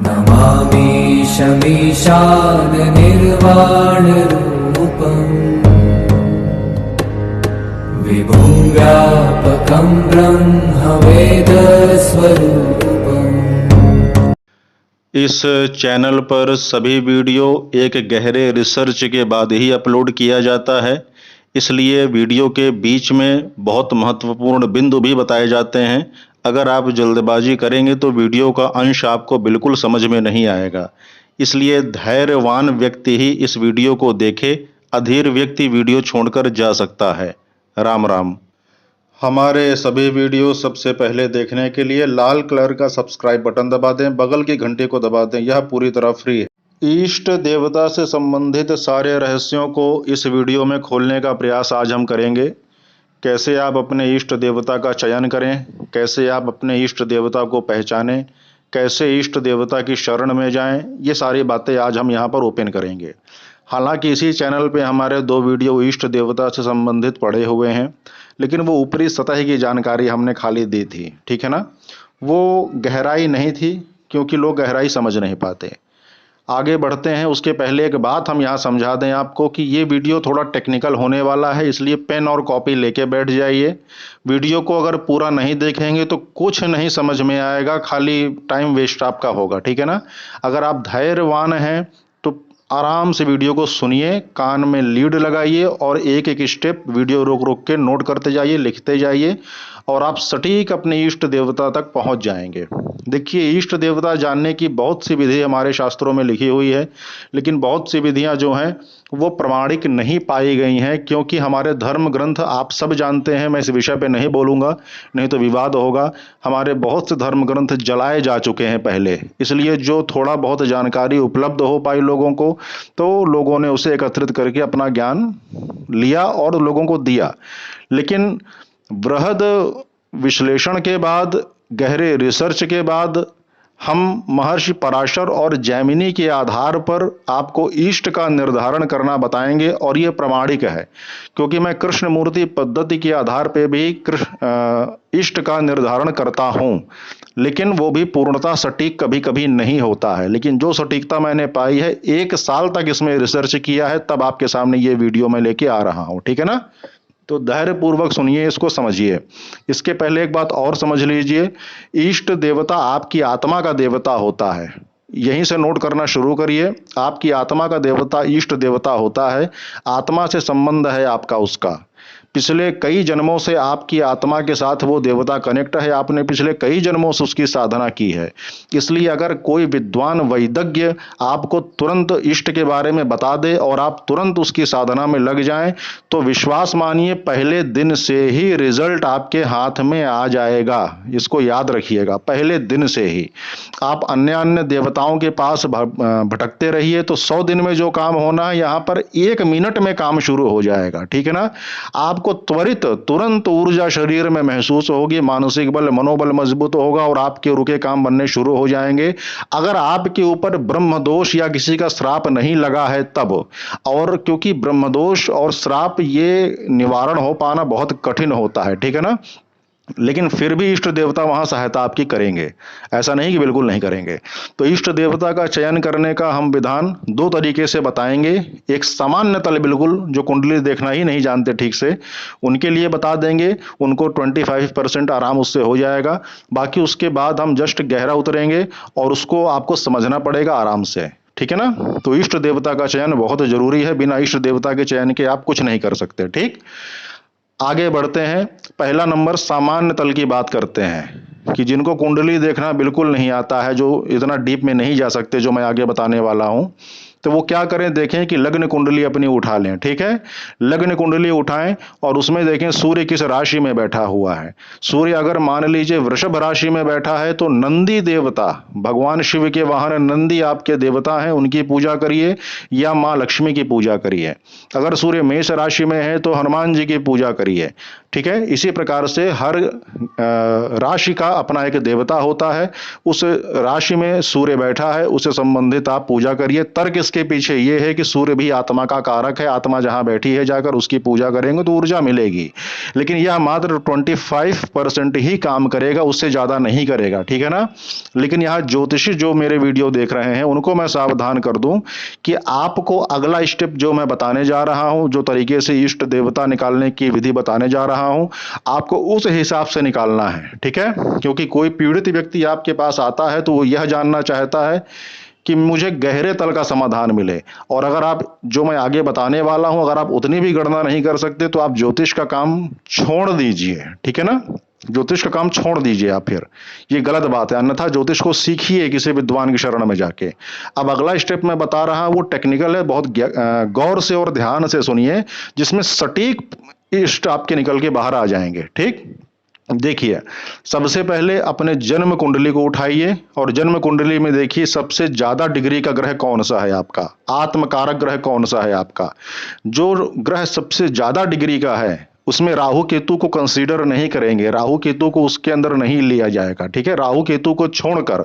नमामि शमीशान निर्वाणरूपम् विभुं व्यापकं ब्रह्मवेदस्वरूपम्। इस चैनल पर सभी वीडियो एक गहरे रिसर्च के बाद ही अपलोड किया जाता है, इसलिए वीडियो के बीच में बहुत महत्वपूर्ण बिंदु भी बताए जाते हैं। अगर आप जल्दबाजी करेंगे तो वीडियो का अंश आपको बिल्कुल समझ में नहीं आएगा, इसलिए धैर्यवान व्यक्ति ही इस वीडियो को देखे, अधीर व्यक्ति वीडियो छोड़कर जा सकता है। राम राम। हमारे सभी वीडियो सबसे पहले देखने के लिए लाल कलर का सब्सक्राइब बटन दबा दें, बगल की घंटी को दबा दें, यह पूरी तरह फ्री है। इष्ट देवता से संबंधित सारे रहस्यों को इस वीडियो में खोलने का प्रयास आज हम करेंगे। कैसे आप अपने इष्ट देवता का चयन करें, कैसे आप अपने इष्ट देवता को पहचानें, कैसे इष्ट देवता की शरण में जाएं, ये सारी बातें आज हम यहाँ पर ओपन करेंगे। हालांकि इसी चैनल पे हमारे 2 वीडियो इष्ट देवता से संबंधित पड़े हुए हैं, लेकिन वो ऊपरी सतह की जानकारी हमने खाली दी थी, ठीक है ना। वो गहराई नहीं थी, क्योंकि लोग गहराई समझ नहीं पाते। आगे बढ़ते हैं, उसके पहले एक बात हम यहाँ समझा दें आपको कि ये वीडियो थोड़ा टेक्निकल होने वाला है, इसलिए पेन और कॉपी लेके बैठ जाइए। वीडियो को अगर पूरा नहीं देखेंगे तो कुछ नहीं समझ में आएगा, खाली टाइम वेस्ट आपका होगा, ठीक है ना। अगर आप धैर्यवान हैं तो आराम से वीडियो को सुनिए, कान में लीड लगाइए और एक एक स्टेप वीडियो रोक रोक के नोट करते जाइए, लिखते जाइए और आप सटीक अपने इष्ट देवता तक पहुंच जाएंगे। देखिए, इष्ट देवता जानने की बहुत सी विधि हमारे शास्त्रों में लिखी हुई है, लेकिन बहुत सी विधियां जो हैं वो प्रमाणिक नहीं पाई गई हैं, क्योंकि हमारे धर्म ग्रंथ आप सब जानते हैं। मैं इस विषय पे नहीं बोलूँगा, नहीं तो विवाद होगा। हमारे बहुत से धर्म ग्रंथ जलाए जा चुके हैं पहले, इसलिए जो थोड़ा बहुत जानकारी उपलब्ध हो पाई लोगों को, तो लोगों ने उसे एकत्रित करके अपना ज्ञान लिया और लोगों को दिया। लेकिन बृहद विश्लेषण के बाद, गहरे रिसर्च के बाद हम महर्षि पराशर और जैमिनी के आधार पर आपको इष्ट का निर्धारण करना बताएंगे, और ये प्रमाणिक है, क्योंकि मैं कृष्ण मूर्ति पद्धति के आधार पे भी इष्ट का निर्धारण करता हूँ, लेकिन वो भी पूर्णतः सटीक कभी कभी नहीं होता है। लेकिन जो सटीकता मैंने पाई है, 1 साल तक इसमें रिसर्च किया है, तब आपके सामने ये वीडियो मैं लेके आ रहा हूँ, ठीक है ना। तो धैर्यपूर्वक सुनिए, इसको समझिए। इसके पहले एक बात और समझ लीजिए, इष्ट देवता आपकी आत्मा का देवता होता है। यहीं से नोट करना शुरू करिए। आपकी आत्मा का देवता इष्ट देवता होता है, आत्मा से संबंध है आपका उसका। पिछले कई जन्मों से आपकी आत्मा के साथ वो देवता कनेक्ट है, आपने पिछले कई जन्मों से उसकी साधना की है। इसलिए अगर कोई विद्वान वैदज्ञ आपको तुरंत इष्ट के बारे में बता दे और आप तुरंत उसकी साधना में लग जाएं, तो विश्वास मानिए पहले दिन से ही रिजल्ट आपके हाथ में आ जाएगा। इसको याद रखिएगा, पहले दिन से ही। आप अन्य अन्य देवताओं के पास भटकते रहिए तो 100 दिन में जो काम होना है, यहाँ पर 1 मिनट में काम शुरू हो जाएगा, ठीक है ना। आपको त्वरित तुरंत ऊर्जा शरीर में महसूस होगी, मानसिक बल मनोबल मजबूत होगा और आपके रुके काम बनने शुरू हो जाएंगे। अगर आपके ऊपर ब्रह्म दोष या किसी का श्राप नहीं लगा है तब, और क्योंकि ब्रह्म दोष और श्राप ये निवारण हो पाना बहुत कठिन होता है, ठीक है ना। लेकिन फिर भी इष्ट देवता वहां सहायता आपकी करेंगे, ऐसा नहीं कि बिल्कुल नहीं करेंगे। तो इष्ट देवता का चयन करने का हम विधान 2 तरीके से बताएंगे। एक सामान्य तल, बिल्कुल जो कुंडली देखना ही नहीं जानते ठीक से, उनके लिए बता देंगे, उनको 25% आराम उससे हो जाएगा। बाकी उसके बाद हम जस्ट गहरा उतरेंगे और उसको आपको समझना पड़ेगा आराम से, ठीक है ना। तो इष्ट देवता का चयन बहुत जरूरी है, बिना इष्ट देवता के चयन के आप कुछ नहीं कर सकते, ठीक। आगे बढ़ते हैं। पहला नंबर, सामान्य तल की बात करते हैं कि जिनको कुंडली देखना बिल्कुल नहीं आता है, जो इतना डीप में नहीं जा सकते, जो मैं आगे बताने वाला हूं, तो वो क्या करें, देखें कि लग्न कुंडली अपनी उठा लें, ठीक है। लग्न कुंडली उठाएं और उसमें देखें सूर्य किस राशि में बैठा हुआ है। सूर्य अगर मान लीजिए वृषभ राशि में बैठा है तो नंदी देवता, भगवान शिव के वाहन नंदी आपके देवता हैं, उनकी पूजा करिए, या माँ लक्ष्मी की पूजा करिए। अगर सूर्य मेष राशि में है तो हनुमान जी की पूजा करिए, ठीक है। इसी प्रकार से हर राशि का अपना एक देवता होता है, उस राशि में सूर्य बैठा है, उससे संबंधित आप पूजा करिए। तर्क इसके पीछे ये है कि सूर्य भी आत्मा का कारक है, आत्मा जहां बैठी है जाकर उसकी पूजा करेंगे तो ऊर्जा मिलेगी, लेकिन यह मात्र 25% ही काम करेगा, उससे ज्यादा नहीं करेगा, ठीक है ना। लेकिन यहाँ ज्योतिषी जो मेरे वीडियो देख रहे हैं उनको मैं सावधान कर दूं कि आपको अगला स्टेप जो मैं बताने जा रहा हूं, जो तरीके से इष्ट देवता निकालने की विधि बताने जा रहा हूं, आपको उस हिसाब से निकालना है, ठीक है। क्योंकि कोई पीड़ित व्यक्ति आपके पास आता है तो वो यह जानना चाहता है कि मुझे गहरे तल का समाधान मिले, और अगर आप जो मैं आगे बताने वाला हूं अगर आप उतनी भी गणना नहीं कर सकते तो आप ज्योतिष का काम छोड़ दीजिए, ठीक है ना। ज्योतिष का काम छोड़ दीजिए आप, फिर ये गलत बात है, अन्यथा ज्योतिष को सीखिए किसी विद्वान की शरण में जाके। अब अगला स्टेप मैं बता रहा हूं वो टेक्निकल है, बहुत गौर से और ध्यान से सुनिए, जिसमें सटीक इष्ट आपके निकल के बाहर आ जाएंगे, ठीक। देखिए, सबसे पहले अपने जन्म कुंडली को उठाइए और जन्म कुंडली में देखिए सबसे ज्यादा डिग्री का ग्रह कौन सा है आपका, आत्मकारक ग्रह कौन सा है आपका। जो ग्रह सबसे ज्यादा डिग्री का है उसमें राहु केतु को कंसीडर नहीं करेंगे, राहु केतु को उसके अंदर नहीं लिया जाएगा, ठीक है। राहु केतु को छोड़कर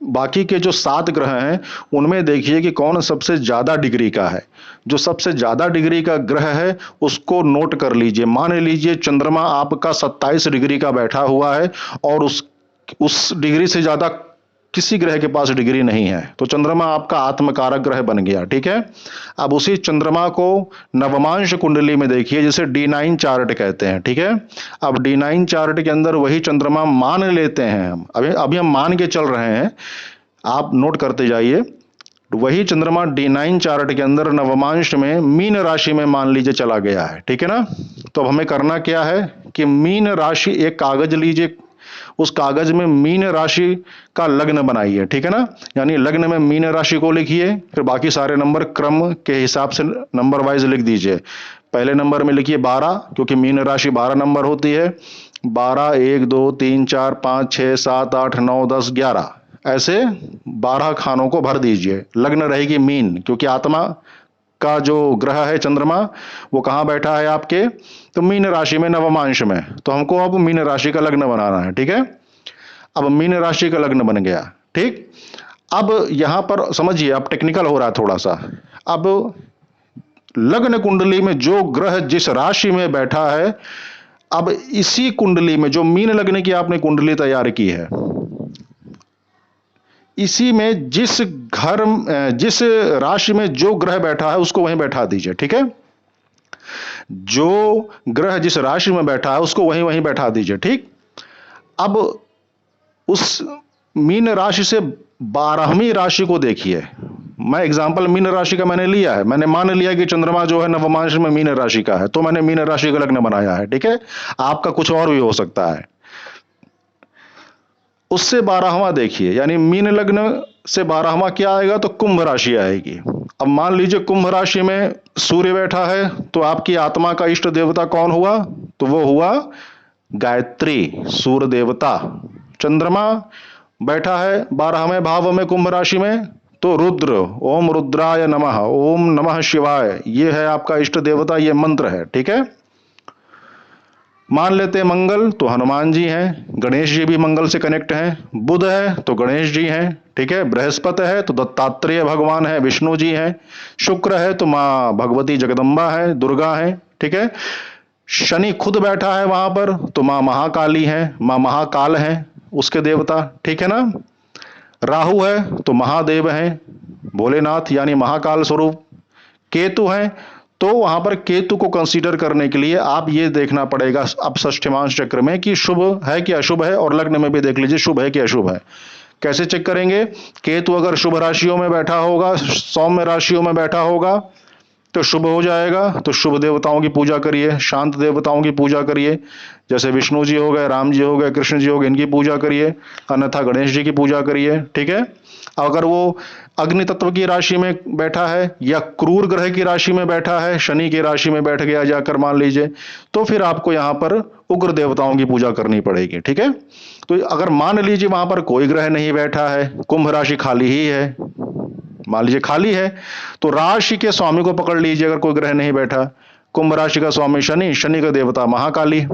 बाकी के जो 7 ग्रह हैं उनमें देखिए कि कौन सबसे ज्यादा डिग्री का है। जो सबसे ज्यादा डिग्री का ग्रह है उसको नोट कर लीजिए। मान लीजिए चंद्रमा आपका 27 डिग्री का बैठा हुआ है और उस डिग्री से ज्यादा किसी ग्रह के पास डिग्री नहीं है, तो चंद्रमा आपका आत्मकारक ग्रह बन गया, ठीक है। अब उसी चंद्रमा को नवमांश कुंडली में देखिए, जिसे D9 चार्ट कहते हैं, ठीक है। अब D9 चार्ट के अंदर वही चंद्रमा मान लेते हैं हम, अभी हम मान के चल रहे हैं, आप नोट करते जाइए। वही चंद्रमा D9 चार्ट के अंदर नवमांश में मीन राशि में मान लीजिए चला गया है, ठीक है ना। तो अब हमें करना क्या है कि मीन राशि, एक कागज लीजिए, उस कागज में मीन राशि का लग्न बनाइए, ठीक है ना। यानी लग्न में मीन राशि को लिखिए, फिर बाकी सारे नंबर क्रम के हिसाब से नंबर वाइज लिख दीजिए। पहले नंबर में लिखिए 12, क्योंकि मीन राशि 12 नंबर होती है। 12, 1, 2, 3, 4, 5, 6, 7, 8, 9, 10, 11, ऐसे 12 खानों को भर दीजिए। लग्न रहेगी मीन, क्योंकि आत्मा का जो ग्रह है चंद्रमा वो कहाँ बैठा है आपके, तो मीन राशि में नवमांश में। तो हमको अब मीन राशि का लग्न बनाना है, ठीक है। अब मीन राशि का लग्न बन गया, ठीक। अब यहां पर समझिए, अब टेक्निकल हो रहा है थोड़ा सा। अब लग्न कुंडली में जो ग्रह जिस राशि में बैठा है, अब इसी कुंडली में जो मीन लग्न की आपने कुंडली तैयार की है, इसी में जिस राशि में जो ग्रह बैठा है उसको वहीं बैठा दीजिए, ठीक है। जो ग्रह जिस राशि में बैठा है उसको वहीं बैठा दीजिए, ठीक। अब उस मीन राशि से 12वीं राशि को देखिए। मैं एग्जांपल मीन राशि का मैंने लिया है, मैंने मान लिया कि चंद्रमा जो है नवमांश में मीन राशि का है, तो मैंने मीन राशि का लग्न बनाया है, ठीक है। आपका कुछ और भी हो सकता है। उससे 12वां देखिए, यानी मीन लग्न से 12वां क्या आएगा, तो कुंभ राशि आएगी। अब मान लीजिए कुंभ राशि में सूर्य बैठा है, तो आपकी आत्मा का इष्ट देवता कौन हुआ, तो वो हुआ गायत्री, सूर्य देवता। चंद्रमा बैठा है 12वें भाव में कुंभ राशि में, तो रुद्र, ओम रुद्राय नमः, ओम नमः शिवाय, ये है आपका इष्ट देवता, ये मंत्र है, ठीक है। मान लेते हैं मंगल, तो हनुमान जी हैं, गणेश जी भी मंगल से कनेक्ट हैं। बुध है तो गणेश जी हैं, ठीक है। बृहस्पति है तो दत्तात्रेय भगवान है, विष्णु जी हैं। शुक्र है तो माँ भगवती जगदम्बा है, दुर्गा है, ठीक है। शनि खुद बैठा है वहां पर, तो माँ महाकाली है, माँ महाकाल है उसके देवता, ठीक है ना। राहु है तो महादेव हैं, भोलेनाथ यानी महाकाल स्वरूप। केतु है तो वहां पर केतु को कंसीडर करने के लिए आप ये देखना पड़ेगा अब षष्ठ्यमांश चक्र में कि शुभ है कि अशुभ है, और लग्न में भी देख लीजिए शुभ है कि अशुभ है। कैसे चेक करेंगे, केतु अगर शुभ राशियों में बैठा होगा, सौम्य राशियों में बैठा होगा तो शुभ हो जाएगा। तो शुभ देवताओं की पूजा करिए, शांत देवताओं की पूजा करिए, जैसे विष्णु जी हो गए, राम जी हो गए, कृष्ण जी हो गए, इनकी पूजा करिए। अन्यथा गणेश जी की पूजा करिए, ठीक है। अगर वो अग्नि तत्व की राशि में बैठा है या क्रूर ग्रह की राशि में बैठा है, शनि की राशि में बैठ गया जाकर मान लीजिए, तो फिर आपको यहां पर उग्र देवताओं की पूजा करनी पड़ेगी, ठीक है। तो अगर मान लीजिए वहां पर कोई ग्रह नहीं बैठा है, कुंभ राशि खाली ही है, मान लीजिए खाली है, तो राशि के स्वामी को पकड़ लीजिए। अगर कोई ग्रह नहीं बैठा, कुंभ राशि का स्वामी शनि, शनि का देवता महाकाली।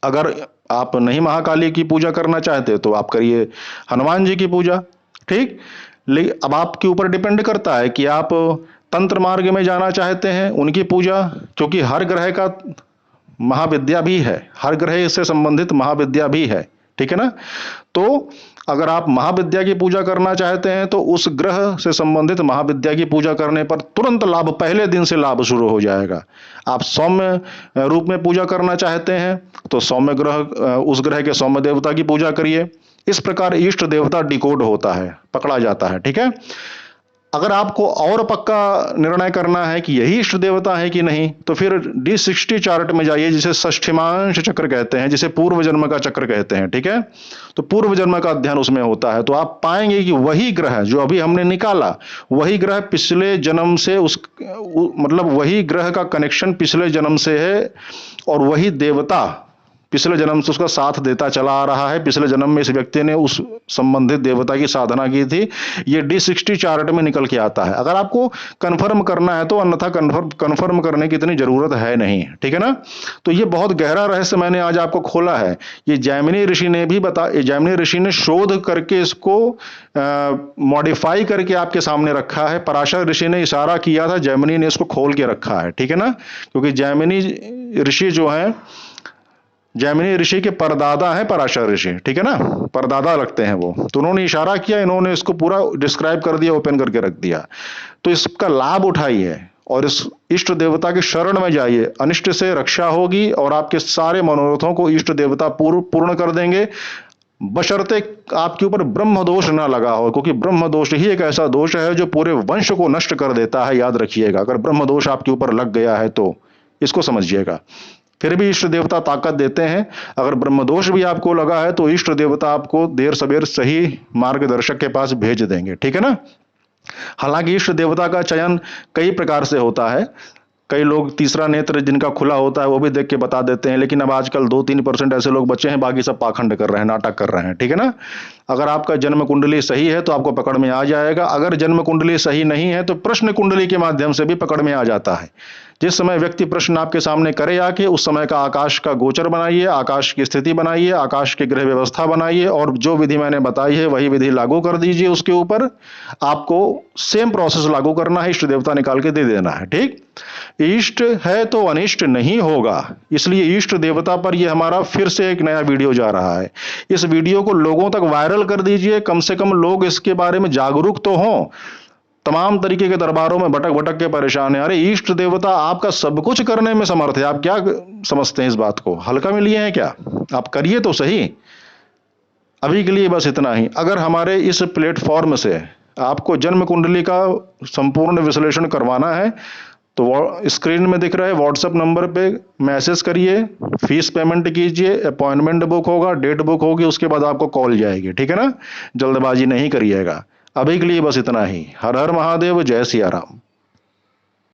अगर आप नहीं महाकाली की पूजा करना चाहते तो आप करिए हनुमान जी की पूजा, ठीक। लेकिन अब आपके ऊपर डिपेंड करता है कि आप तंत्र मार्ग में जाना चाहते हैं, उनकी पूजा, क्योंकि हर ग्रह का महाविद्या भी है, हर ग्रह से संबंधित महाविद्या भी है, ठीक है ना। तो अगर आप महाविद्या की पूजा करना चाहते हैं तो उस ग्रह से संबंधित महाविद्या की पूजा करने पर तुरंत लाभ, पहले दिन से लाभ शुरू हो जाएगा। आप सौम्य रूप में पूजा करना चाहते हैं तो सौम्य ग्रह, उस ग्रह के सौम्य देवता की पूजा करिए। इस प्रकार इष्ट देवता डिकोड होता है, पकड़ा जाता है, ठीक है। अगर आपको और पक्का निर्णय करना है कि यही इष्ट देवता है कि नहीं, तो फिर D60 चार्ट में जाइए, जिसे षष्ठीमांश चक्र कहते हैं, जिसे पूर्व जन्म का चक्र कहते हैं, ठीक है। तो पूर्व जन्म का अध्ययन उसमें होता है, तो आप पाएंगे कि वही ग्रह जो अभी हमने निकाला, वही ग्रह पिछले जन्म से मतलब वही ग्रह का कनेक्शन पिछले जन्म से है, और वही देवता पिछले जन्म से उसका साथ देता चला आ रहा है। पिछले जन्म में इस व्यक्ति ने उस संबंधित देवता की साधना की थी। ये D60 चार्ट में निकल के आता है। अगर आपको कंफर्म करना है तो, अन्यथा कंफर्म करने की इतनी जरूरत है नहीं, ठीक है ना। तो ये बहुत गहरा रहस्य मैंने आज आपको खोला है। ये जैमिनी ऋषि ने भी जैमिनी ऋषि ने शोध करके इसको मॉडिफाई करके आपके सामने रखा है। पराशर ऋषि ने इशारा किया था, जैमिनी ने इसको खोल के रखा है, ठीक है ना। क्योंकि जैमिनी ऋषि जो है, जैमिनी ऋषि के परदादा है पराशर ऋषि, ठीक है ना, परदादा लगते हैं वो। तो उन्होंने इशारा किया, इन्होंने इसको पूरा डिस्क्राइब कर दिया, ओपन करके रख दिया। तो इसका लाभ उठाइए और इस इष्ट देवता के शरण में जाइए। अनिष्ट से रक्षा होगी और आपके सारे मनोरथों को इष्ट देवता पूर्ण कर देंगे, बशर्ते आपके ऊपर ब्रह्म दोष ना लगा हो, क्योंकि ब्रह्म दोष ही एक ऐसा दोष है जो पूरे वंश को नष्ट कर देता है। याद रखिएगा, अगर ब्रह्म दोष आपके ऊपर लग गया है तो इसको समझिएगा। फिर भी इष्ट देवता ताकत देते हैं। अगर ब्रह्म दोष भी आपको लगा है तो इष्ट देवता आपको देर सवेर सही मार्गदर्शक के पास भेज देंगे, ठीक है ना। हालांकि इष्ट देवता का चयन कई प्रकार से होता है। कई लोग तीसरा नेत्र जिनका खुला होता है वो भी देख के बता देते हैं, लेकिन अब आजकल 2-3% ऐसे लोग बचे हैं, बाकी सब पाखंड कर रहे हैं, नाटक कर रहे हैं, ठीक है ना। अगर आपका जन्म कुंडली सही है तो आपको पकड़ में आ जाएगा। अगर जन्म कुंडली सही नहीं है तो प्रश्न कुंडली के माध्यम से भी पकड़ में आ जाता है। जिस समय व्यक्ति प्रश्न आपके सामने करे आके, उस समय का आकाश का गोचर बनाइए, आकाश की स्थिति बनाइए, आकाश की ग्रह व्यवस्था बनाइए, और जो विधि मैंने बताई है वही विधि लागू कर दीजिए उसके ऊपर। आपको सेम प्रोसेस लागू करना है, इष्ट देवता निकाल के दे देना है, ठीक। इष्ट है तो अनिष्ट नहीं होगा, इसलिए इष्ट देवता पर यह हमारा फिर से एक नया वीडियो जा रहा है। इस वीडियो को लोगों तक वायरल कर दीजिए, कम से कम लोग इसके बारे में जागरूक तो हों। तमाम तरीके के दरबारों में भटक भटक के परेशान है। अरे इष्ट देवता आपका सब कुछ करने में समर्थ है, आप क्या समझते हैं इस बात को, हल्का में लिए हैं क्या? आप करिए तो सही। अभी के लिए बस इतना ही। अगर हमारे इस प्लेटफॉर्म से आपको जन्म कुंडली का संपूर्ण विश्लेषण करवाना है तो स्क्रीन में दिख रहे व्हाट्सएप नंबर पे मैसेज करिए, फीस पेमेंट कीजिए, अपॉइंटमेंट बुक होगा, डेट बुक होगी, उसके बाद आपको कॉल जाएगी, ठीक है ना। जल्दबाजी नहीं करिएगा। अभी के लिए बस इतना ही। हर हर महादेव, जय सिया राम।